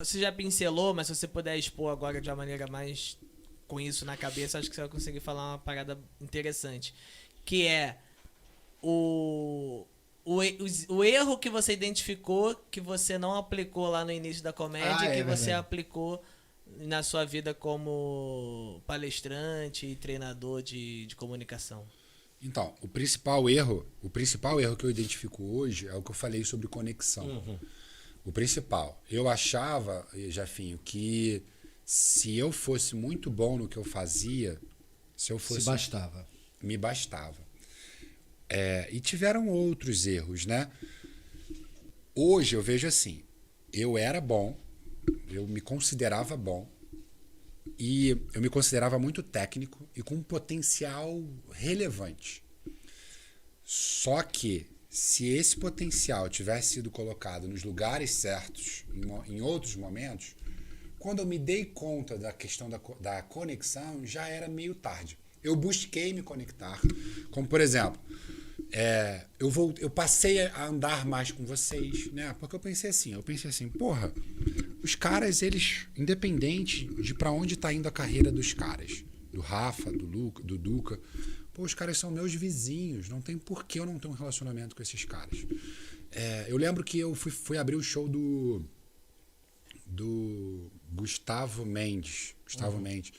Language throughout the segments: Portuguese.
Você já pincelou, mas se você puder expor agora de uma maneira mais com isso na cabeça, acho que você vai conseguir falar uma parada interessante. Que é o, o erro que você identificou, que você não aplicou lá no início da comédia, que você verdade. aplicou na sua vida como palestrante e treinador de comunicação. Então, o principal erro que eu identifico hoje é o que eu falei sobre conexão. O principal. Eu achava, Jafinho, que se eu fosse muito bom no que eu fazia, se eu fosse, Se bastava. me bastava. E tiveram outros erros, né? Hoje eu vejo assim, eu era bom, eu me considerava bom, e eu me considerava muito técnico e com um potencial relevante. Só que, se esse potencial tivesse sido colocado nos lugares certos, em outros momentos, quando eu me dei conta da questão da conexão, já era meio tarde. Eu busquei me conectar, como por exemplo, eu passei a andar mais com vocês, né? Porque eu pensei assim, porra, os caras, eles, independente de para onde está indo a carreira dos caras, do Rafa, do Duca, pô, os caras são meus vizinhos, não tem por que eu não ter um relacionamento com esses caras. Eu lembro que eu fui abrir o show do Gustavo Mendes. Mendes.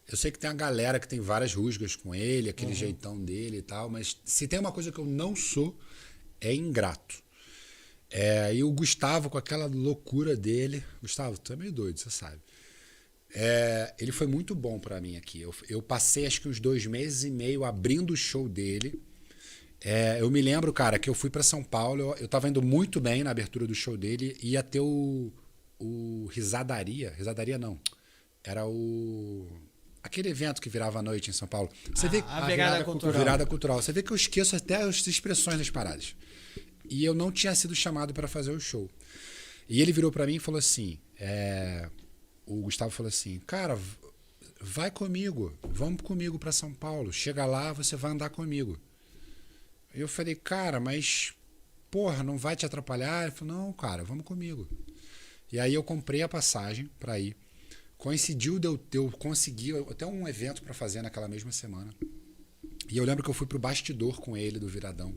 Eu sei que tem uma galera que tem várias rusgas com ele, aquele jeitão dele e tal, mas se tem uma coisa que eu não sou, é ingrato. E o Gustavo, com aquela loucura dele... Gustavo, tu é meio doido, você sabe. Ele foi muito bom pra mim aqui. Eu passei acho que uns 2 meses e meio abrindo o show dele. Eu me lembro, cara, que eu fui pra São Paulo, eu tava indo muito bem na abertura do show dele, ia ter o Risadaria não, era aquele evento que virava à noite em São Paulo. Você vê A virada cultural. Virada cultural. Você vê que eu esqueço até as expressões das paradas. E eu não tinha sido chamado para fazer o show. E ele virou para mim e falou assim, o Gustavo falou assim, cara, vai comigo, vamos comigo para São Paulo, chega lá, você vai andar comigo. Eu falei, cara, mas porra, não vai te atrapalhar? Ele falou, não, cara, vamos comigo. E aí eu comprei a passagem para ir. Coincidiu de eu conseguir até um evento para fazer naquela mesma semana. E eu lembro que eu fui pro bastidor com ele do Viradão.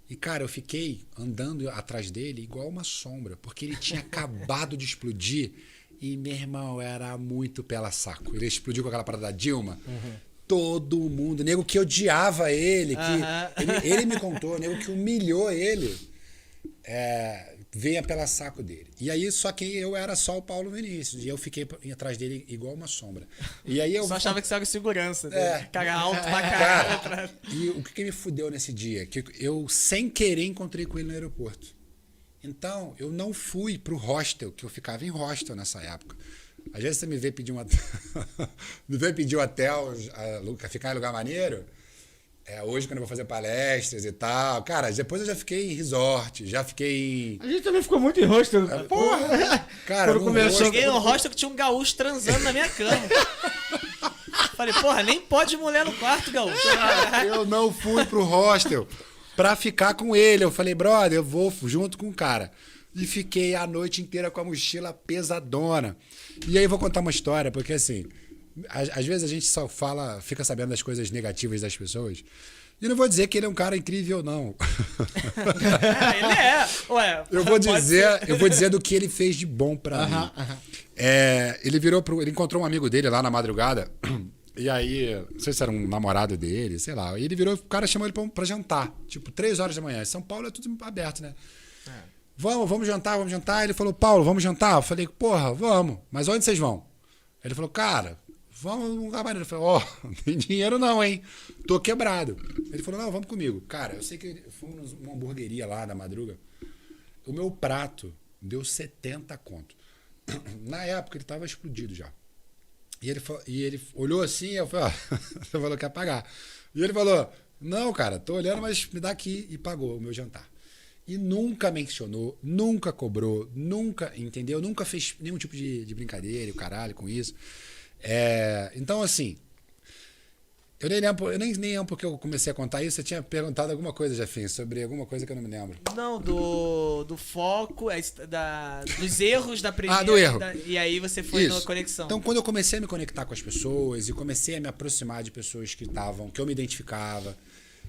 E, cara, eu fiquei andando atrás dele igual uma sombra, porque ele tinha acabado de explodir e, meu irmão, era muito pela saco. Ele explodiu com aquela parada da Dilma. Todo mundo, nego que odiava ele, ele me contou, nego que humilhou ele, veio pela saco dele. E aí, só que eu era só o Paulo Vinícius, e eu fiquei atrás dele igual uma sombra. E aí eu Só achava que você era segurança, né? Cara alto pra Cara, caralho. e o que me fudeu nesse dia? Que eu, sem querer, encontrei com ele no aeroporto. Então, eu não fui pro hostel, que eu ficava em hostel nessa época. Às vezes você me vê pedir me vê pedir hotel, ficar em lugar maneiro. Hoje, quando eu vou fazer palestras e tal. Cara, depois eu já fiquei em resort, já fiquei em... A gente também ficou muito em hostel. Porra! Cara, Quando começou- Cheguei no hostel que tinha um gaúcho transando na minha cama. Falei, porra, nem pode mulher no quarto, gaúcho. Eu não fui pro hostel pra ficar com ele. Eu falei, brother, eu vou junto com o cara. E fiquei a noite inteira com a mochila pesadona. E aí eu vou contar uma história, porque assim, às vezes a gente só fica sabendo das coisas negativas das pessoas. E não vou dizer que ele é um cara incrível, não. Ele é. Ué, Eu vou dizer do que ele fez de bom pra mim. Ele encontrou um amigo dele lá na madrugada. E aí, não sei se era um namorado dele, sei lá. E ele virou, o cara chamou ele pra jantar. Tipo, 3 horas da manhã. Em São Paulo é tudo aberto, né? Vamos jantar. Ele falou, Paulo, vamos jantar? Eu falei, porra, vamos. Mas onde vocês vão? Ele falou, cara, vamos num lugar maneiro. Eu falei, não tem dinheiro não, hein? Tô quebrado. Ele falou, não, vamos comigo. Cara, eu sei que fomos numa hamburgueria lá na madruga. O meu prato deu 70 conto. Na época ele tava explodido já. E ele olhou assim, eu falei, você falou que ia pagar. E ele falou, não, cara, tô olhando, mas me dá aqui. E pagou o meu jantar. E nunca mencionou, nunca cobrou, nunca, entendeu? Nunca fez nenhum tipo de brincadeira, o caralho, com isso. Então, assim, Eu nem lembro, eu nem lembro porque eu comecei a contar isso. Você tinha perguntado alguma coisa, Jefinho, sobre alguma coisa que eu não me lembro. Não, do foco, dos erros da primeira. Do erro. E aí você foi Isso. na conexão. Então, quando eu comecei a me conectar com as pessoas e comecei a me aproximar de pessoas que eu me identificava,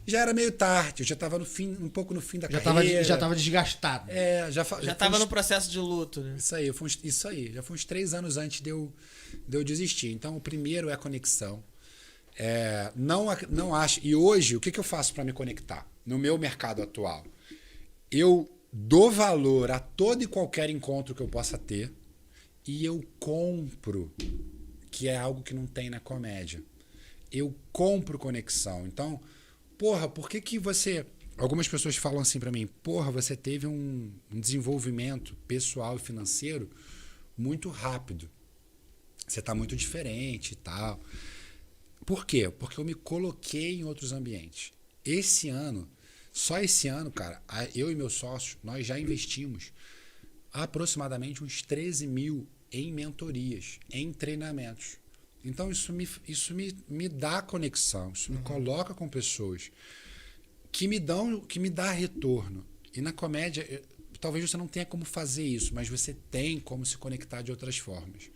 já era meio tarde, eu já estava um pouco no fim da carreira. Já tava desgastado. Já estava no processo de luto, né? Isso aí. Já foi uns 3 anos antes de eu desistir. Então, o primeiro é a conexão. Não acho. E hoje, o que eu faço para me conectar? No meu mercado atual, eu dou valor a todo e qualquer encontro que eu possa ter e eu compro, que é algo que não tem na comédia. Eu compro conexão. Então, porra, por que você... Algumas pessoas falam assim para mim, porra, você teve um desenvolvimento pessoal e financeiro muito rápido. Você tá muito diferente e tal. Por quê? Porque eu me coloquei em outros ambientes. Só esse ano, cara, eu e meus sócios, nós já investimos aproximadamente uns 13 mil em mentorias, em treinamentos. Então, isso me dá conexão, isso me coloca com pessoas que me dá retorno. E na comédia, talvez você não tenha como fazer isso, mas você tem como se conectar de outras formas.